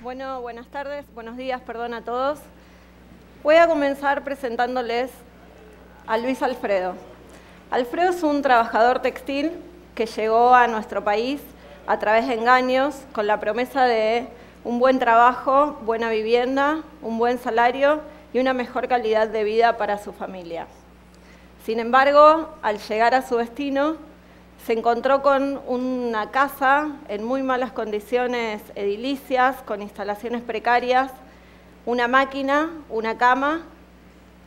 Bueno, buenas tardes, buenos días, perdón a todos. Voy a comenzar presentándoles a Luis Alfredo. Alfredo es un trabajador textil que llegó a nuestro país a través de engaños con la promesa de un buen trabajo, buena vivienda, un buen salario y una mejor calidad de vida para su familia. Sin embargo, al llegar a su destino, se encontró con una casa en muy malas condiciones edilicias, con instalaciones precarias, una máquina, una cama,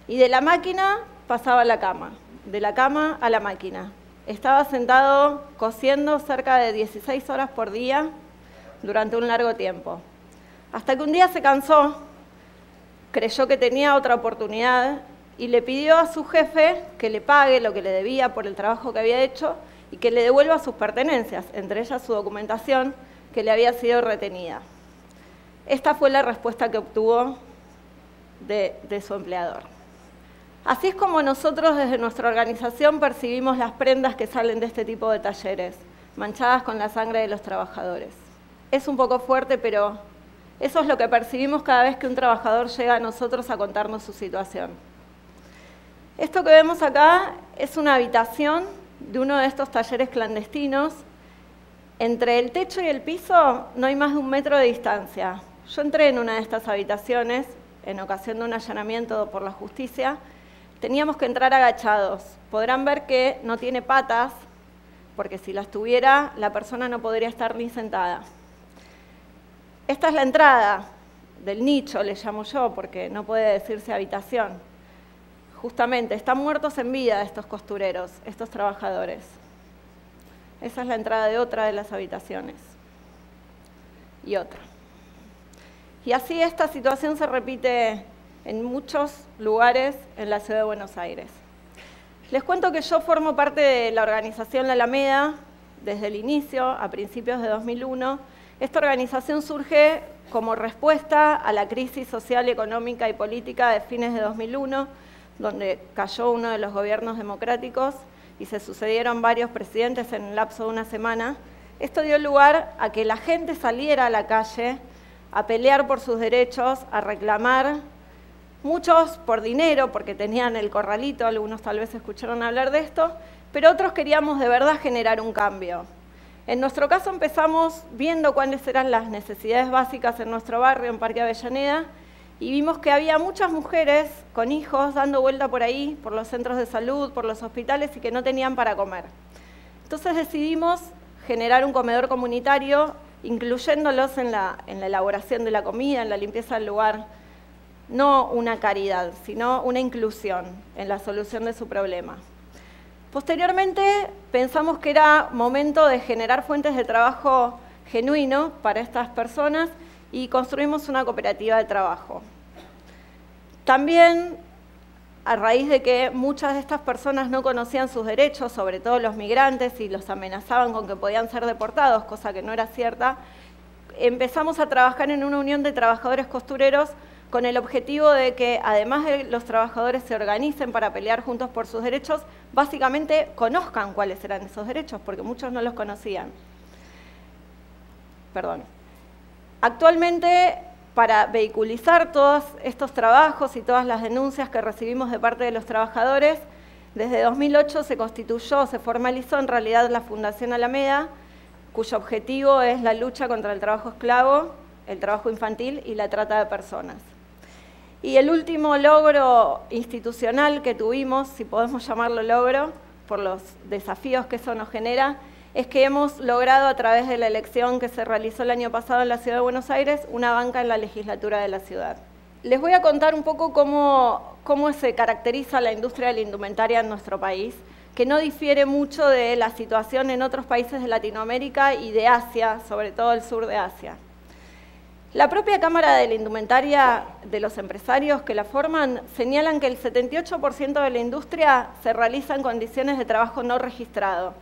y de la máquina pasaba a la cama, de la cama a la máquina. Estaba sentado cosiendo cerca de 16 horas por día durante un largo tiempo. Hasta que un día se cansó, creyó que tenía otra oportunidad y le pidió a su jefe que le pague lo que le debía por el trabajo que había hecho y que le devuelva sus pertenencias, entre ellas su documentación, que le había sido retenida. Esta fue la respuesta que obtuvo de su empleador. Así es como nosotros desde nuestra organización percibimos las prendas que salen de este tipo de talleres, manchadas con la sangre de los trabajadores. Es un poco fuerte, pero eso es lo que percibimos cada vez que un trabajador llega a nosotros a contarnos su situación. Esto que vemos acá es una habitación de uno de estos talleres clandestinos. Entre el techo y el piso no hay más de 1 metro de distancia. Yo entré en una de estas habitaciones en ocasión de un allanamiento por la justicia. Teníamos que entrar agachados. Podrán ver que no tiene patas, porque si las tuviera, la persona no podría estar ni sentada. Esta es la entrada del nicho, le llamo yo, porque no puede decirse habitación. Justamente, están muertos en vida estos costureros, estos trabajadores. Esa es la entrada de otra de las habitaciones. Y otra. Y así esta situación se repite en muchos lugares en la ciudad de Buenos Aires. Les cuento que yo formo parte de la organización La Alameda desde el inicio, a principios de 2001. Esta organización surge como respuesta a la crisis social, económica y política de fines de 2001, donde cayó uno de los gobiernos democráticos y se sucedieron varios presidentes en el lapso de una semana. Esto dio lugar a que la gente saliera a la calle a pelear por sus derechos, a reclamar, muchos por dinero, porque tenían el corralito, algunos tal vez escucharon hablar de esto, pero otros queríamos de verdad generar un cambio. En nuestro caso empezamos viendo cuáles eran las necesidades básicas en nuestro barrio, en Parque Avellaneda, y vimos que había muchas mujeres con hijos dando vuelta por ahí, por los centros de salud, por los hospitales, y que no tenían para comer. Entonces decidimos generar un comedor comunitario, incluyéndolos en la elaboración de la comida, en la limpieza del lugar. No una caridad, sino una inclusión en la solución de su problema. Posteriormente pensamos que era momento de generar fuentes de trabajo genuino para estas personas y construimos una cooperativa de trabajo. También, a raíz de que muchas de estas personas no conocían sus derechos, sobre todo los migrantes, y los amenazaban con que podían ser deportados, cosa que no era cierta, empezamos a trabajar en una unión de trabajadores costureros con el objetivo de que, además de los trabajadores se organicen para pelear juntos por sus derechos, básicamente conozcan cuáles eran esos derechos, porque muchos no los conocían. Actualmente, para vehiculizar todos estos trabajos y todas las denuncias que recibimos de parte de los trabajadores, desde 2008 se constituyó, se formalizó en realidad la Fundación Alameda, cuyo objetivo es la lucha contra el trabajo esclavo, el trabajo infantil y la trata de personas. Y el último logro institucional que tuvimos, si podemos llamarlo logro, por los desafíos que eso nos genera, es que hemos logrado a través de la elección que se realizó el año pasado en la Ciudad de Buenos Aires, una banca en la legislatura de la ciudad. Les voy a contar un poco cómo se caracteriza la industria de la indumentaria en nuestro país, que no difiere mucho de la situación en otros países de Latinoamérica y de Asia, sobre todo el sur de Asia. La propia Cámara de la Indumentaria de los empresarios que la forman señalan que el 78% de la industria se realiza en condiciones de trabajo no registrado.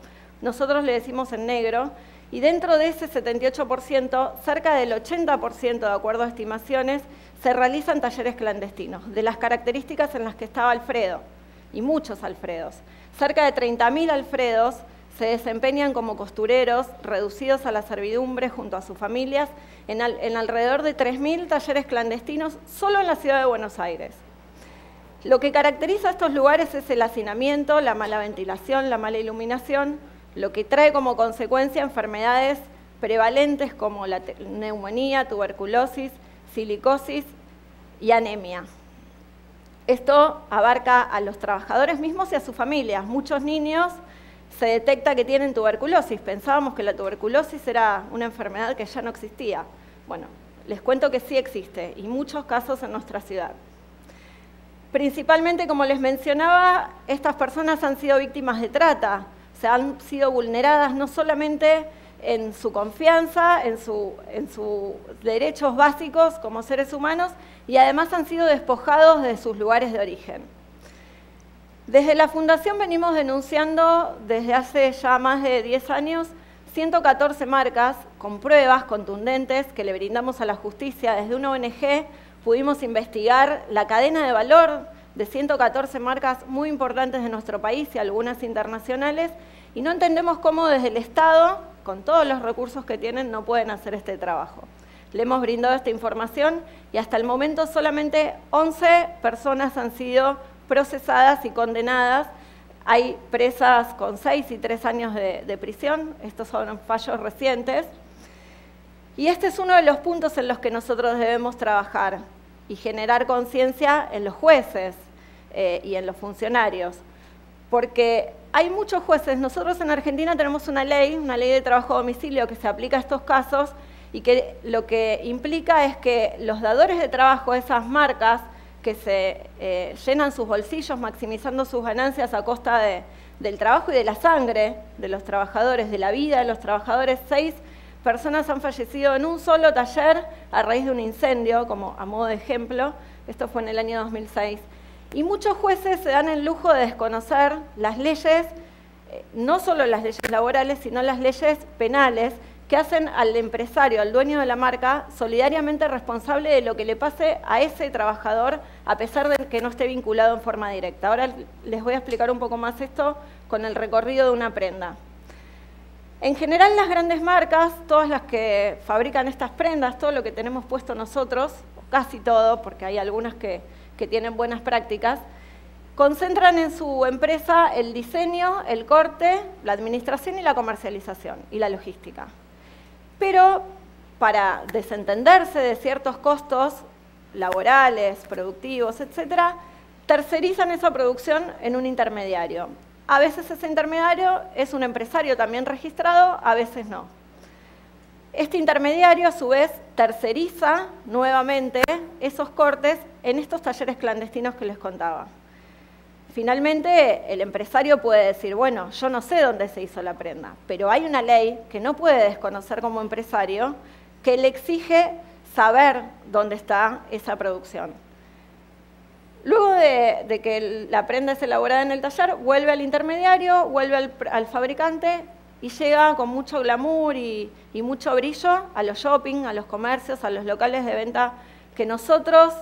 Nosotros le decimos en negro, y dentro de ese 78%, cerca del 80%, de acuerdo a estimaciones, se realizan talleres clandestinos, de las características en las que estaba Alfredo, y muchos Alfredos. Cerca de 30.000 Alfredos se desempeñan como costureros, reducidos a la servidumbre junto a sus familias, en alrededor de 3.000 talleres clandestinos solo en la ciudad de Buenos Aires. Lo que caracteriza a estos lugares es el hacinamiento, la mala ventilación, la mala iluminación, lo que trae como consecuencia enfermedades prevalentes como la neumonía, tuberculosis, silicosis y anemia. Esto abarca a los trabajadores mismos y a sus familias. Muchos niños se detecta que tienen tuberculosis. Pensábamos que la tuberculosis era una enfermedad que ya no existía. Bueno, les cuento que sí existe, y muchos casos en nuestra ciudad. Principalmente, como les mencionaba, estas personas han sido víctimas de trata. Se han sido vulneradas no solamente en su confianza, en sus derechos básicos como seres humanos, y además han sido despojados de sus lugares de origen. Desde la Fundación venimos denunciando desde hace ya más de 10 años 114 marcas con pruebas contundentes que le brindamos a la justicia. Desde una ONG pudimos investigar la cadena de valor de 114 marcas muy importantes de nuestro país y algunas internacionales, y no entendemos cómo desde el Estado, con todos los recursos que tienen, no pueden hacer este trabajo. Le hemos brindado esta información y hasta el momento solamente 11 personas han sido procesadas y condenadas. Hay presas con 6 y 3 años de prisión. Estos son fallos recientes. Y este es uno de los puntos en los que nosotros debemos trabajar y generar conciencia en los jueces y en los funcionarios. Porque hay muchos jueces. Nosotros en Argentina tenemos una ley de trabajo a domicilio que se aplica a estos casos y que lo que implica es que los dadores de trabajo, esas marcas que se llenan sus bolsillos maximizando sus ganancias a costa del trabajo y de la sangre de los trabajadores, de la vida de los trabajadores. 6 personas han fallecido en un solo taller a raíz de un incendio, como a modo de ejemplo. Esto fue en el año 2006. Y muchos jueces se dan el lujo de desconocer las leyes, no solo las leyes laborales, sino las leyes penales, que hacen al empresario, al dueño de la marca, solidariamente responsable de lo que le pase a ese trabajador, a pesar de que no esté vinculado en forma directa. Ahora les voy a explicar un poco más esto con el recorrido de una prenda. En general, las grandes marcas, todas las que fabrican estas prendas, todo lo que tenemos puesto nosotros, casi todo, porque hay algunas que tienen buenas prácticas, concentran en su empresa el diseño, el corte, la administración y la comercialización y la logística. Pero para desentenderse de ciertos costos laborales, productivos, etc., tercerizan esa producción en un intermediario. A veces ese intermediario es un empresario también registrado, a veces no. Este intermediario, a su vez, terceriza nuevamente esos cortes en estos talleres clandestinos que les contaba. Finalmente, el empresario puede decir, bueno, yo no sé dónde se hizo la prenda, pero hay una ley que no puede desconocer como empresario que le exige saber dónde está esa producción. Luego de que la prenda es elaborada en el taller, vuelve al intermediario, vuelve al fabricante y llega con mucho glamour y mucho brillo a los shopping, a los comercios, a los locales de venta que nosotros,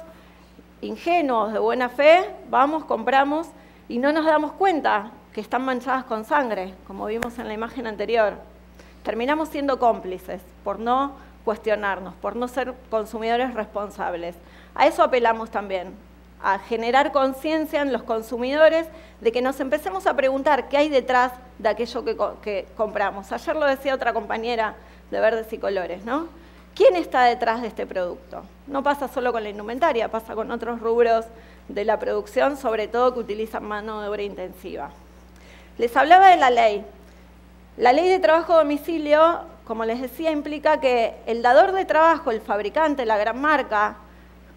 ingenuos de buena fe, vamos, compramos y no nos damos cuenta que están manchadas con sangre, como vimos en la imagen anterior. Terminamos siendo cómplices por no cuestionarnos, por no ser consumidores responsables. A eso apelamos también, a generar conciencia en los consumidores de que nos empecemos a preguntar qué hay detrás de aquello que compramos. Ayer lo decía otra compañera de Verdes y Colores, ¿no? ¿Quién está detrás de este producto? No pasa solo con la indumentaria, pasa con otros rubros de la producción, sobre todo que utilizan mano de obra intensiva. Les hablaba de la ley. La ley de trabajo a domicilio, como les decía, implica que el dador de trabajo, el fabricante, la gran marca,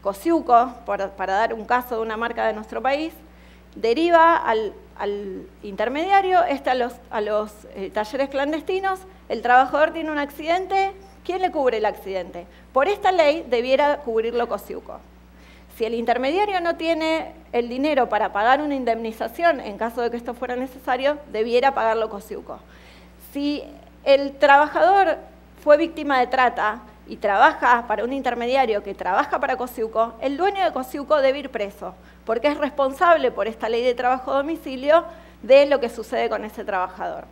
Cosiuco, para dar un caso de una marca de nuestro país, deriva al intermediario, a los talleres clandestinos, el trabajador tiene un accidente, ¿quién le cubre el accidente? Por esta ley debiera cubrirlo Cosiuco. Si el intermediario no tiene el dinero para pagar una indemnización, en caso de que esto fuera necesario, debiera pagarlo Cosiuco. Si el trabajador fue víctima de trata y trabaja para un intermediario que trabaja para Cosiuco, el dueño de Cosiuco debe ir preso, porque es responsable por esta ley de trabajo a domicilio de lo que sucede con ese trabajador.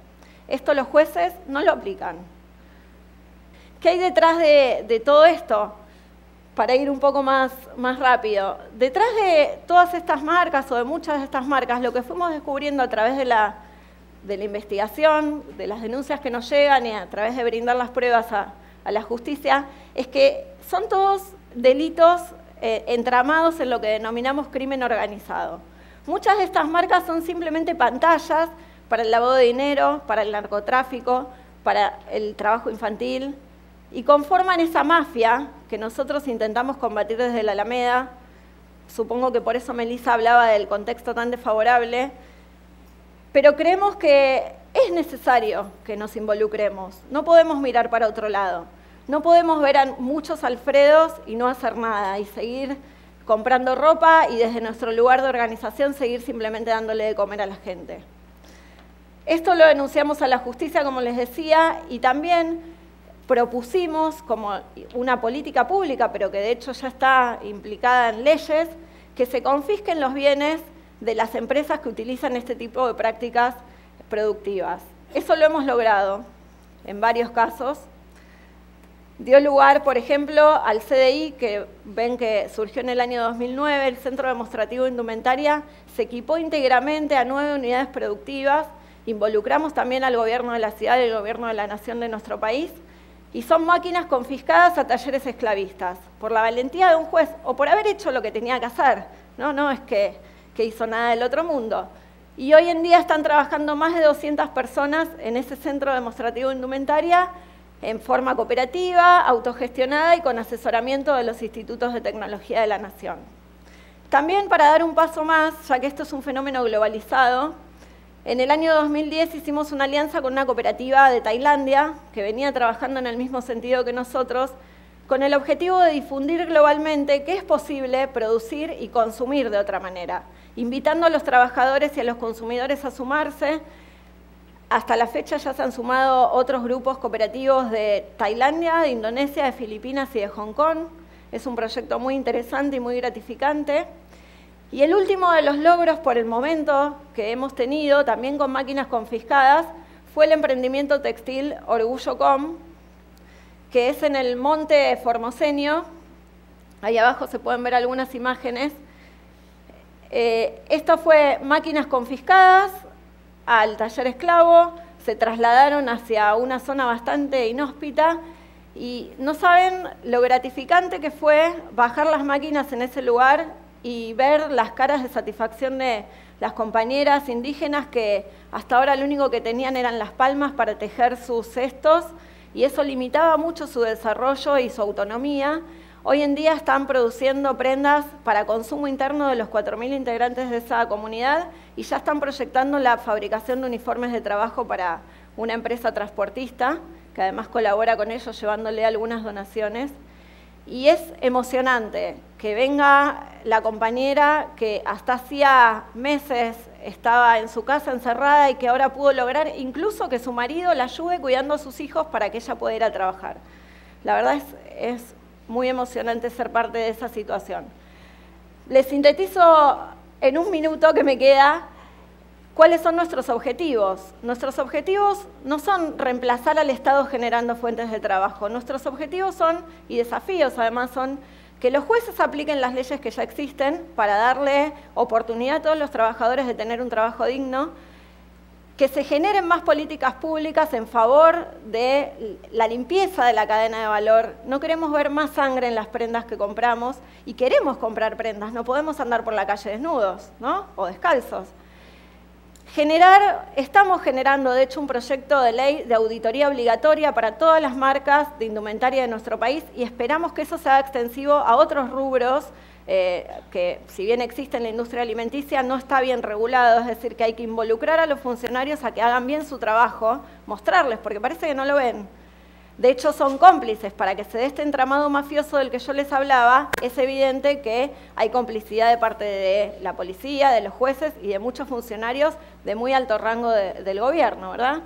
Esto los jueces no lo aplican. ¿Qué hay detrás de todo esto? Para ir un poco más rápido. Detrás de todas estas marcas o de muchas de estas marcas, lo que fuimos descubriendo a través de la investigación, de las denuncias que nos llegan y a través de brindar las pruebas a la justicia, es que son todos delitos entramados en lo que denominamos crimen organizado. Muchas de estas marcas son simplemente pantallas para el lavado de dinero, para el narcotráfico, para el trabajo infantil, y conforman esa mafia que nosotros intentamos combatir desde la Alameda. Supongo que por eso Melissa hablaba del contexto tan desfavorable, pero creemos que es necesario que nos involucremos. No podemos mirar para otro lado. No podemos ver a muchos Alfredos y no hacer nada, y seguir comprando ropa y desde nuestro lugar de organización seguir simplemente dándole de comer a la gente. Esto lo denunciamos a la justicia, como les decía, y también propusimos como una política pública, pero que de hecho ya está implicada en leyes, que se confisquen los bienes de las empresas que utilizan este tipo de prácticas productivas. Eso lo hemos logrado en varios casos. Dio lugar, por ejemplo, al CDI, que ven que surgió en el año 2009, el Centro Demostrativo de Indumentaria se equipó íntegramente a 9 unidades productivas, involucramos también al gobierno de la ciudad y al gobierno de la nación de nuestro país, y son máquinas confiscadas a talleres esclavistas, por la valentía de un juez o por haber hecho lo que tenía que hacer. No es que hizo nada del otro mundo. Y hoy en día están trabajando más de 200 personas en ese Centro Demostrativo de Indumentaria en forma cooperativa, autogestionada y con asesoramiento de los institutos de tecnología de la nación. También, para dar un paso más, ya que esto es un fenómeno globalizado, en el año 2010 hicimos una alianza con una cooperativa de Tailandia que venía trabajando en el mismo sentido que nosotros, con el objetivo de difundir globalmente que es posible producir y consumir de otra manera, invitando a los trabajadores y a los consumidores a sumarse. Hasta la fecha ya se han sumado otros grupos cooperativos de Tailandia, de Indonesia, de Filipinas y de Hong Kong. Es un proyecto muy interesante y muy gratificante. Y el último de los logros por el momento que hemos tenido, también con máquinas confiscadas, fue el emprendimiento textil Orgullo.com, que es en el Monte Formoseño. Ahí abajo se pueden ver algunas imágenes. Esto fue máquinas confiscadas al taller esclavo, se trasladaron hacia una zona bastante inhóspita y no saben lo gratificante que fue bajar las máquinas en ese lugar y ver las caras de satisfacción de las compañeras indígenas que hasta ahora lo único que tenían eran las palmas para tejer sus cestos y eso limitaba mucho su desarrollo y su autonomía. Hoy en día están produciendo prendas para consumo interno de los 4.000 integrantes de esa comunidad y ya están proyectando la fabricación de uniformes de trabajo para una empresa transportista, que además colabora con ellos llevándole algunas donaciones. Y es emocionante que venga la compañera que hasta hacía meses estaba en su casa encerrada y que ahora pudo lograr incluso que su marido la ayude cuidando a sus hijos para que ella pueda ir a trabajar. La verdad es muy emocionante ser parte de esa situación. Les sintetizo en un minuto que me queda cuáles son nuestros objetivos. Nuestros objetivos no son reemplazar al Estado generando fuentes de trabajo. Nuestros objetivos son, y desafíos además, son que los jueces apliquen las leyes que ya existen para darle oportunidad a todos los trabajadores de tener un trabajo digno, que se generen más políticas públicas en favor de la limpieza de la cadena de valor. No queremos ver más sangre en las prendas que compramos y queremos comprar prendas, no podemos andar por la calle desnudos, ¿no? O descalzos. Estamos generando, de hecho, un proyecto de ley de auditoría obligatoria para todas las marcas de indumentaria de nuestro país y esperamos que eso sea extensivo a otros rubros que, si bien existe en la industria alimenticia, no está bien regulado, es decir, que hay que involucrar a los funcionarios a que hagan bien su trabajo, mostrarles, porque parece que no lo ven. De hecho, son cómplices para que se dé este entramado mafioso del que yo les hablaba. Es evidente que hay complicidad de parte de la policía, de los jueces y de muchos funcionarios de muy alto rango del gobierno, ¿verdad?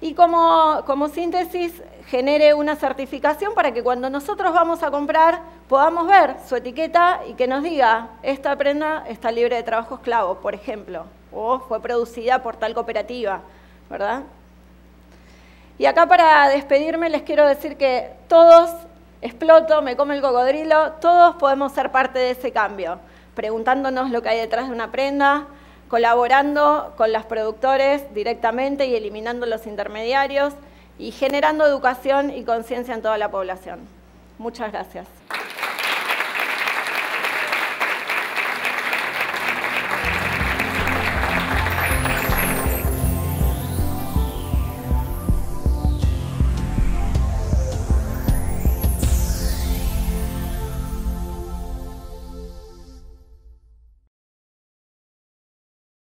Y como síntesis, genere una certificación para que cuando nosotros vamos a comprar podamos ver su etiqueta y que nos diga esta prenda está libre de trabajo esclavo, por ejemplo, o fue producida por tal cooperativa, ¿verdad? Y acá para despedirme les quiero decir que todos, exploto, me come el cocodrilo, todos podemos ser parte de ese cambio, preguntándonos lo que hay detrás de una prenda, colaborando con los productores directamente y eliminando los intermediarios y generando educación y conciencia en toda la población. Muchas gracias.